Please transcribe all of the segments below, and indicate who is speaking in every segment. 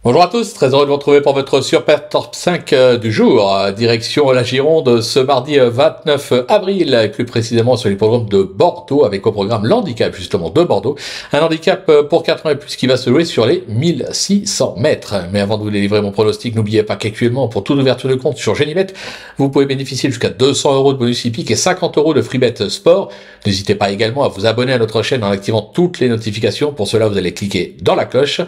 Speaker 1: Bonjour à tous, très heureux de vous retrouver pour votre Super Top 5 du jour. Direction la Gironde ce mardi 29 avril, et plus précisément sur l'hippodrome de Bordeaux, avec au programme l'handicap justement de Bordeaux. Un handicap pour 4 ans et plus qui va se jouer sur les 1600 mètres. Mais avant de vous délivrer mon pronostic, n'oubliez pas qu'actuellement, pour toute ouverture de compte sur Genibet, vous pouvez bénéficier jusqu'à 200 € de bonus hippique et 50 € de freebet sport. N'hésitez pas également à vous abonner à notre chaîne en activant toutes les notifications. Pour cela, vous allez cliquer dans la cloche.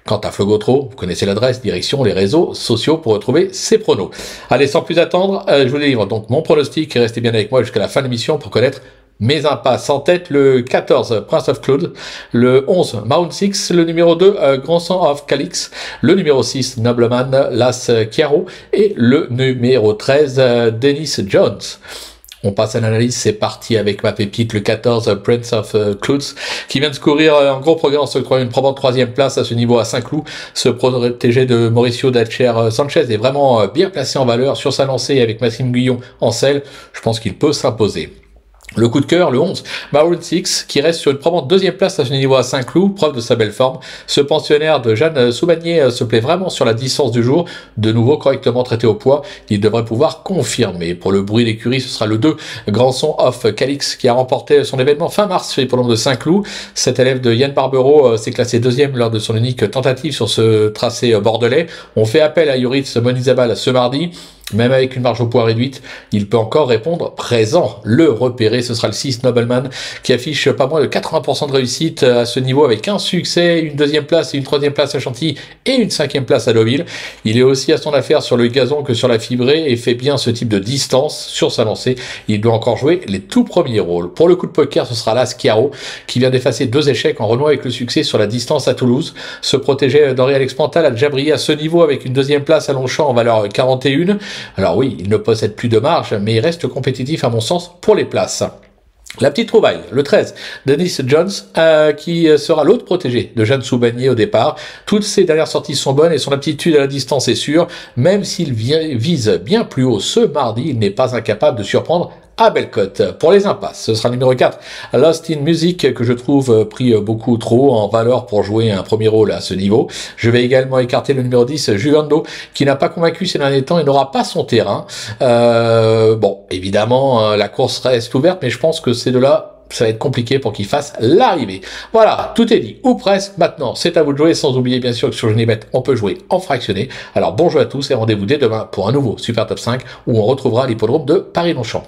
Speaker 1: Quant à Flogotro, vous connaissez l'adresse, direction les réseaux sociaux pour retrouver ses pronos. Allez, sans plus attendre, je vous délivre donc mon pronostic. Restez bien avec moi jusqu'à la fin de l'émission pour connaître mes impasses. En tête, le 14, Prince of Cloud, le 11, Mount 6, le numéro 2, Grand Sang of Calix, le numéro 6, Nobleman, Las Chiaro, et le numéro 13, Dennis Jones. On passe à l'analyse, c'est parti avec ma pépite, le 14, Prince of Clouds, qui vient de se courir un gros progrès en s'octroyant une probante troisième place à ce niveau à Saint-Cloud. Ce protégé de Mauricio Dacher Sanchez est vraiment bien placé en valeur sur sa lancée avec Maxime Guillon en selle. Je pense qu'il peut s'imposer. Le coup de cœur, le 11, Maroon 6, qui reste sur une probante deuxième place à ce niveau à Saint-Cloud, preuve de sa belle forme. Ce pensionnaire de Jeanne Soubanier se plaît vraiment sur la distance du jour, de nouveau correctement traité au poids. Il devrait pouvoir confirmer. Pour le bruit d'écurie, ce sera le 2, Grand Son of Calix, qui a remporté son événement fin mars sur l'hippodrome de Saint-Cloud. Cet élève de Yann Barbero s'est classé deuxième lors de son unique tentative sur ce tracé bordelais. On fait appel à Yoritz Monizabal ce mardi. Même avec une marge au poids réduite, il peut encore répondre présent. Le repérer, ce sera le 6 Nobleman, qui affiche pas moins de 80% de réussite à ce niveau, avec un succès, une deuxième place et une troisième place à Chantilly et une cinquième place à Deauville. Il est aussi à son affaire sur le gazon que sur la fibrée et fait bien ce type de distance sur sa lancée. Il doit encore jouer les tout premiers rôles. Pour le coup de poker, ce sera Las Chiaro, qui vient d'effacer 2 échecs en renouant avec le succès sur la distance à Toulouse. Se protéger d'Henri Alex Pantal a déjà brillé à ce niveau avec une deuxième place à Longchamp en valeur 41. Alors oui, il ne possède plus de marge, mais il reste compétitif à mon sens pour les places. La petite trouvaille, le 13, Dennis Jones, qui sera l'autre protégé de Jeanne Soubanier au départ. Toutes ses dernières sorties sont bonnes et son aptitude à la distance est sûre. Même s'il vise bien plus haut ce mardi, il n'est pas incapable de surprendre à belle cote. Pour les impasses, ce sera le numéro 4, Lost in Music, que je trouve pris beaucoup trop en valeur pour jouer un premier rôle à ce niveau. Je vais également écarter le numéro 10, Jugando, qui n'a pas convaincu ces derniers temps et n'aura pas son terrain. Bon, évidemment, la course reste ouverte, mais je pense que ces deux-là, ça va être compliqué pour qu'il fasse l'arrivée. Voilà, tout est dit, ou presque. Maintenant, c'est à vous de jouer, sans oublier bien sûr que sur Genibet, on peut jouer en fractionné. Alors bon jeu à tous et rendez-vous dès demain pour un nouveau Super Top 5 où on retrouvera l'hippodrome de Paris-Longchamp.